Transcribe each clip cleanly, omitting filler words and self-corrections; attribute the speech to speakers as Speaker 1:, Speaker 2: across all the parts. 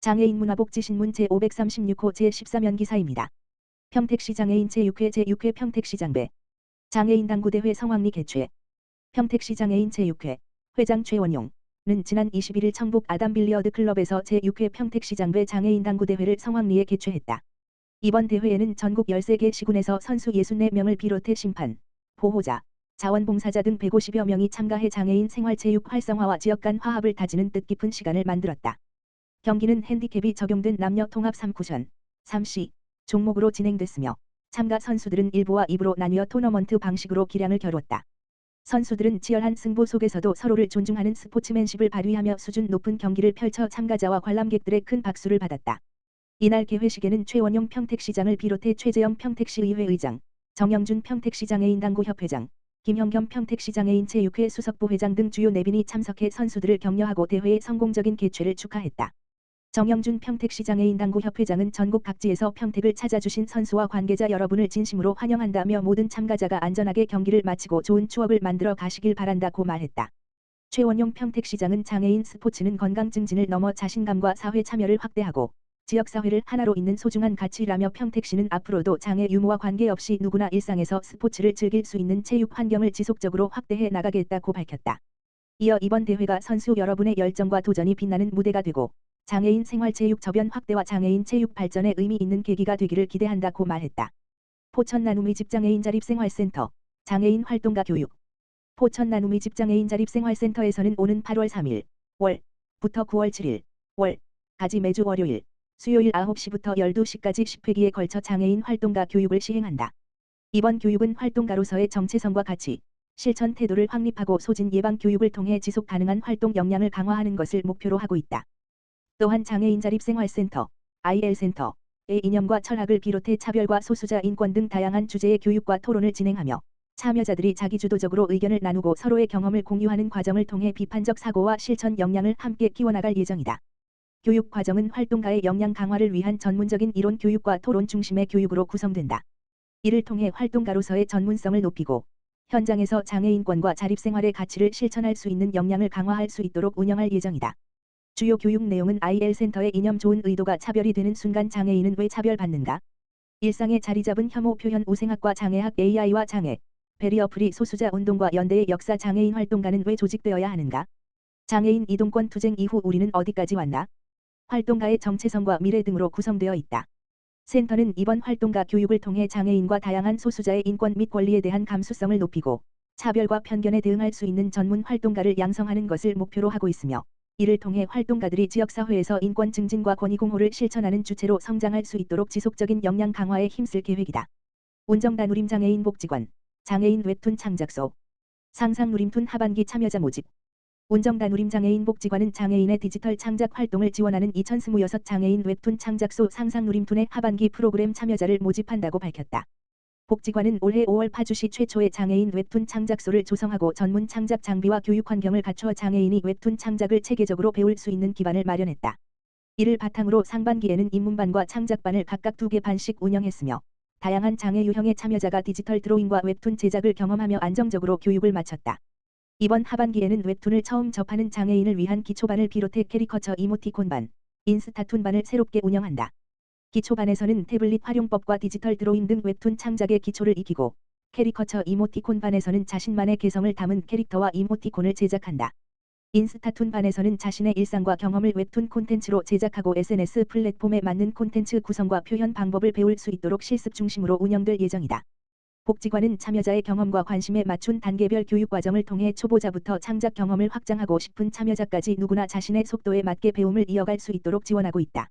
Speaker 1: 장애인 문화복지신문 제536호 제14면 기사입니다. 평택시 장애인 제6회 제6회 평택시장배 장애인 당구대회 성황리 개최. 평택시 장애인 제6회 회장 최원용은 지난 21일 청북 아담 빌리어드 클럽에서 제6회 평택시장배 장애인 당구대회를 성황리에 개최했다. 이번 대회에는 전국 13개 시군에서 선수 64명을 비롯해 심판, 보호자, 자원봉사자 등 150여 명이 참가해 장애인 생활체육 활성화와 지역 간 화합을 다지는 뜻깊은 시간을 만들었다. 경기는 핸디캡이 적용된 남녀 통합 3쿠션, 3C 종목으로 진행됐으며 참가 선수들은 1부와 2부로 나뉘어 토너먼트 방식으로 기량을 겨뤘다. 선수들은 치열한 승부 속에서도 서로를 존중하는 스포츠맨십을 발휘하며 수준 높은 경기를 펼쳐 참가자와 관람객들의 큰 박수를 받았다. 이날 개회식에는 최원용 평택시장을 비롯해 최재영 평택시의회 의장, 정영준 평택시 장애인 당구협회장, 김형겸 평택시 장애인 제6회 수석부회장 등 주요 내빈이 참석해 선수들을 격려하고 대회의 성공적인 개최를 축하했다. 정영준 평택시 장애인 당구협회장은 전국 각지에서 평택을 찾아주신 선수와 관계자 여러분을 진심으로 환영한다며 모든 참가자가 안전하게 경기를 마치고 좋은 추억을 만들어 가시길 바란다고 말했다. 최원용 평택시장은 장애인 스포츠는 건강 증진을 넘어 자신감과 사회 참여를 확대하고 지역사회를 하나로 잇는 소중한 가치라며 평택시는 앞으로도 장애 유무와 관계없이 누구나 일상에서 스포츠를 즐길 수 있는 체육 환경을 지속적으로 확대해 나가겠다고 밝혔다. 이어 이번 대회가 선수 여러분의 열정과 도전이 빛나는 무대가 되고 장애인 생활체육 저변 확대와 장애인 체육 발전에 의미 있는 계기가 되기를 기대한다고 말했다. 포천 나눔의 집장애인 자립생활센터 장애인 활동가 교육. 포천 나눔의 집장애인 자립생활센터에서는 오는 8월 3일 월부터 9월 7일 월까지 매주 월요일, 수요일 9시부터 12시까지 10회기에 걸쳐 장애인 활동가 교육을 시행한다. 이번 교육은 활동가로서의 정체성과 가치, 실천 태도를 확립하고 소진 예방 교육을 통해 지속 가능한 활동 역량을 강화하는 것을 목표로 하고 있다. 또한 장애인 자립생활센터 IL센터의 이념과 철학을 비롯해 차별과 소수자 인권 등 다양한 주제의 교육과 토론을 진행하며 참여자들이 자기주도적으로 의견을 나누고 서로의 경험을 공유하는 과정을 통해 비판적 사고와 실천 역량을 함께 키워나갈 예정이다. 교육 과정은 활동가의 역량 강화를 위한 전문적인 이론 교육과 토론 중심의 교육으로 구성된다. 이를 통해 활동가로서의 전문성을 높이고 현장에서 장애인권과 자립생활의 가치를 실천할 수 있는 역량을 강화할 수 있도록 운영할 예정이다. 주요 교육 내용은 IL센터의 이념 좋은 의도가 차별이 되는 순간 장애인은 왜 차별받는가? 일상에 자리잡은 혐오 표현 우생학과 장애학 AI와 장애, 베리어 프리 소수자 운동과 연대의 역사 장애인 활동가는 왜 조직되어야 하는가? 장애인 이동권 투쟁 이후 우리는 어디까지 왔나? 활동가의 정체성과 미래 등으로 구성되어 있다. 센터는 이번 활동가 교육을 통해 장애인과 다양한 소수자의 인권 및 권리에 대한 감수성을 높이고 차별과 편견에 대응할 수 있는 전문 활동가를 양성하는 것을 목표로 하고 있으며 이를 통해 활동가들이 지역사회에서 인권 증진과 권위 공호를 실천하는 주체로 성장할 수 있도록 지속적인 역량 강화에 힘쓸 계획이다. 운정다누림 장애인 복지관, 장애인 웹툰 창작소, 상상누림툰 하반기 참여자 모집. 운정다누림 장애인 복지관은 장애인의 디지털 창작 활동을 지원하는 2026 장애인 웹툰 창작소 상상누림툰의 하반기 프로그램 참여자를 모집한다고 밝혔다. 복지관은 올해 5월 파주시 최초의 장애인 웹툰 창작소를 조성하고 전문 창작 장비와 교육 환경을 갖춰 장애인이 웹툰 창작을 체계적으로 배울 수 있는 기반을 마련했다. 이를 바탕으로 상반기에는 입문반과 창작반을 각각 2개 반씩 운영했으며 다양한 장애 유형의 참여자가 디지털 드로잉과 웹툰 제작을 경험하며 안정적으로 교육을 마쳤다. 이번 하반기에는 웹툰을 처음 접하는 장애인을 위한 기초반을 비롯해 캐리커처 이모티콘반, 인스타툰반을 새롭게 운영한다. 기초반에서는 태블릿 활용법과 디지털 드로잉 등 웹툰 창작의 기초를 익히고 캐리커처 이모티콘반에서는 자신만의 개성을 담은 캐릭터와 이모티콘을 제작한다. 인스타툰반에서는 자신의 일상과 경험을 웹툰 콘텐츠로 제작하고 SNS 플랫폼에 맞는 콘텐츠 구성과 표현 방법을 배울 수 있도록 실습 중심으로 운영될 예정이다. 복지관은 참여자의 경험과 관심에 맞춘 단계별 교육 과정을 통해 초보자부터 창작 경험을 확장하고 싶은 참여자까지 누구나 자신의 속도에 맞게 배움을 이어갈 수 있도록 지원하고 있다.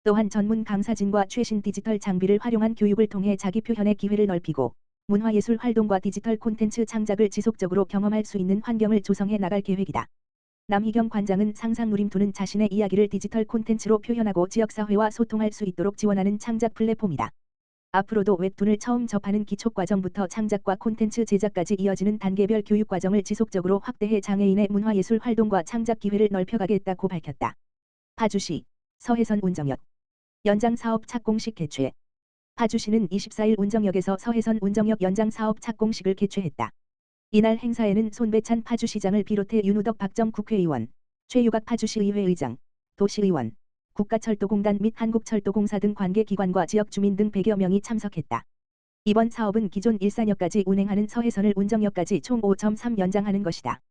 Speaker 1: 또한 전문 강사진과 최신 디지털 장비를 활용한 교육을 통해 자기 표현의 기회를 넓히고 문화예술 활동과 디지털 콘텐츠 창작을 지속적으로 경험할 수 있는 환경을 조성해 나갈 계획이다. 남희경 관장은 상상누림툰은 자신의 이야기를 디지털 콘텐츠로 표현하고 지역사회와 소통할 수 있도록 지원하는 창작 플랫폼이다. 앞으로도 웹툰을 처음 접하는 기초과정부터 창작과 콘텐츠 제작까지 이어지는 단계별 교육과정을 지속적으로 확대해 장애인의 문화예술 활동과 창작 기회를 넓혀가겠다고 밝혔다. 파주시 서해선 운정역 연장사업 착공식 개최. 파주시는 24일 운정역에서 서해선 운정역 연장사업 착공식을 개최했다. 이날 행사에는 손배찬 파주시장을 비롯해 윤우덕 박정 국회의원, 최유각 파주시의회 의장, 도시의원, 국가철도공단 및 한국철도공사 등 관계기관과 지역 주민 등 100여 명이 참석했다. 이번 사업은 기존 일산역까지 운행하는 서해선을 운정역까지 총 5.3 연장하는 것이다.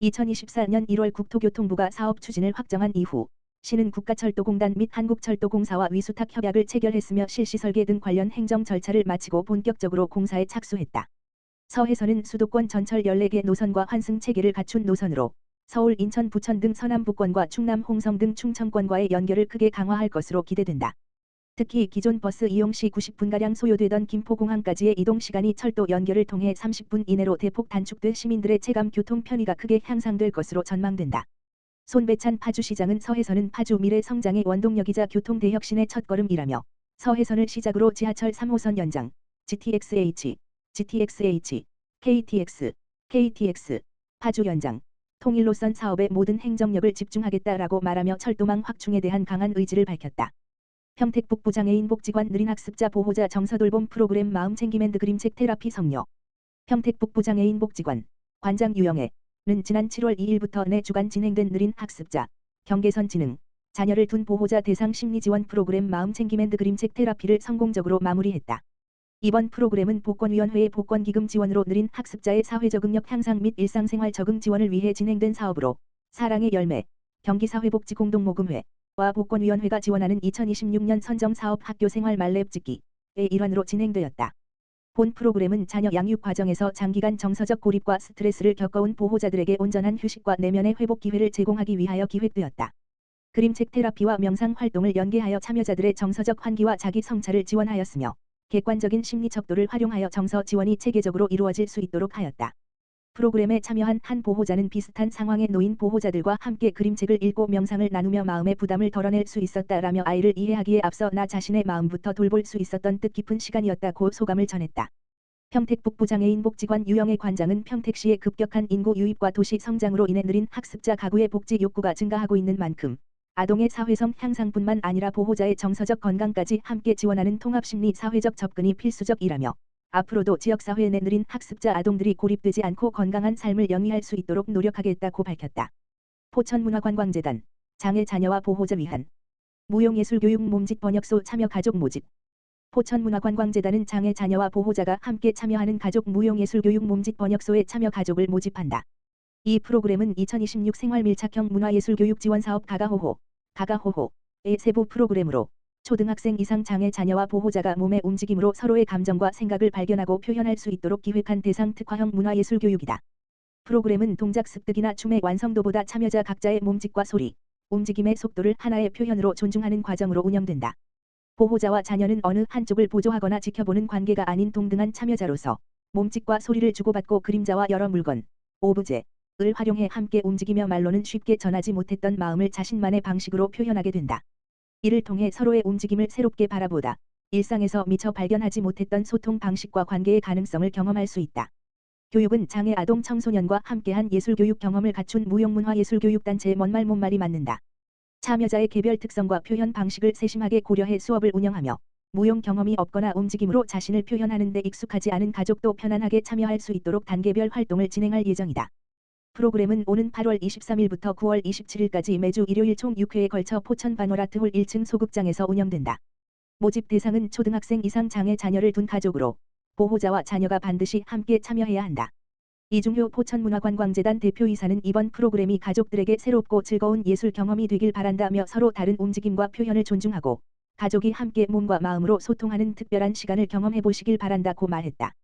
Speaker 1: 2024년 1월 국토교통부가 사업 추진을 확정한 이후 시는 국가철도공단 및 한국철도공사와 위수탁 협약을 체결했으며 실시 설계 등 관련 행정 절차를 마치고 본격적으로 공사에 착수했다. 서해선은 수도권 전철 14개 노선과 환승 체계를 갖춘 노선으로 서울, 인천, 부천 등 서남부권과 충남, 홍성 등 충청권과의 연결을 크게 강화할 것으로 기대된다. 특히 기존 버스 이용 시 90분가량 소요되던 김포공항까지의 이동 시간이 철도 연결을 통해 30분 이내로 대폭 단축돼 시민들의 체감 교통 편의가 크게 향상될 것으로 전망된다. 손배찬 파주시장은 서해선은 파주 미래 성장의 원동력이자 교통 대혁신의 첫걸음이라며 서해선을 시작으로 지하철 3호선 연장, GTX-H, KTX, 파주 연장, 통일노선 사업에 모든 행정력을 집중하겠다라고 말하며 철도망 확충에 대한 강한 의지를 밝혔다. 평택 북부 장애인 복지관 느린 학습자 보호자 정서돌봄 프로그램 마음챙김 앤드 그림책 테라피 성료. 평택 북부 장애인 복지관 관장 유영애는 지난 7월 2일부터 4주간 진행된 느린 학습자, 경계선 지능, 자녀를 둔 보호자 대상 심리 지원 프로그램 마음챙김 앤드 그림책 테라피를 성공적으로 마무리했다. 이번 프로그램은 복권위원회의 복권기금 지원으로 느린 학습자의 사회적응력 향상 및 일상생활 적응 지원을 위해 진행된 사업으로 사랑의 열매, 경기사회복지공동모금회와 복권위원회가 지원하는 2026년 선정사업 학교생활 말렙 찍기의 일환으로 진행되었다. 본 프로그램은 자녀 양육 과정에서 장기간 정서적 고립과 스트레스를 겪어온 보호자들에게 온전한 휴식과 내면의 회복 기회를 제공하기 위하여 기획되었다. 그림책 테라피와 명상 활동을 연계하여 참여자들의 정서적 환기와 자기 성찰을 지원하였으며 객관적인 심리 척도를 활용하여 정서 지원이 체계적으로 이루어질 수 있도록 하였다. 프로그램에 참여한 한 보호자는 비슷한 상황에 놓인 보호자들과 함께 그림책을 읽고 명상을 나누며 마음의 부담을 덜어낼 수 있었다라며 아이를 이해하기에 앞서 나 자신의 마음부터 돌볼 수 있었던 뜻깊은 시간이었다고 소감을 전했다. 평택 북부 장애인 복지관 유영애 관장은 평택시의 급격한 인구 유입과 도시 성장으로 인해 느린 학습자 가구의 복지 욕구가 증가하고 있는 만큼 아동의 사회성 향상뿐만 아니라 보호자의 정서적 건강까지 함께 지원하는 통합심리 사회적 접근이 필수적이라며 앞으로도 지역사회 내 느린 학습자 아동들이 고립되지 않고 건강한 삶을 영위할 수 있도록 노력하겠다고 밝혔다. 포천문화관광재단 장애 자녀와 보호자 위한 무용예술교육 몸짓 번역소 참여 가족 모집. 포천문화관광재단은 장애 자녀와 보호자가 함께 참여하는 가족 무용예술교육 몸짓 번역소에 참여 가족을 모집한다. 이 프로그램은 2026 생활밀착형 문화예술교육 지원사업 가가호호의 세부 프로그램으로 초등학생 이상 장애 자녀와 보호자가 몸의 움직임으로 서로의 감정과 생각을 발견하고 표현할 수 있도록 기획한 대상 특화형 문화예술교육이다. 프로그램은 동작 습득이나 춤의 완성도보다 참여자 각자의 몸짓과 소리, 움직임의 속도를 하나의 표현으로 존중하는 과정으로 운영된다. 보호자와 자녀는 어느 한쪽을 보조하거나 지켜보는 관계가 아닌 동등한 참여자로서 몸짓과 소리를 주고받고 그림자와 여러 물건, 오브제, 을 활용해 함께 움직이며 말로는 쉽게 전하지 못했던 마음을 자신만의 방식으로 표현하게 된다. 이를 통해 서로의 움직임을 새롭게 바라보다 일상에서 미처 발견하지 못했던 소통 방식과 관계의 가능성을 경험할 수 있다. 교육은 장애 아동 청소년과 함께한 예술교육 경험을 갖춘 무용문화예술교육단체의 먼말 못말이 맞는다. 참여자의 개별 특성과 표현 방식을 세심하게 고려해 수업을 운영하며 무용 경험이 없거나 움직임으로 자신을 표현하는 데 익숙하지 않은 가족도 편안하게 참여할 수 있도록 단계별 활동을 진행할 예정이다. 프로그램은 오는 8월 23일부터 9월 27일까지 매주 일요일 총 6회에 걸쳐 포천 바노라트홀 1층 소극장에서 운영된다. 모집 대상은 초등학생 이상 장애 자녀를 둔 가족으로 보호자와 자녀가 반드시 함께 참여해야 한다. 이중효 포천문화관광재단 대표이사는 이번 프로그램이 가족들에게 새롭고 즐거운 예술 경험이 되길 바란다며 서로 다른 움직임과 표현을 존중하고 가족이 함께 몸과 마음으로 소통하는 특별한 시간을 경험해 보시길 바란다고 말했다.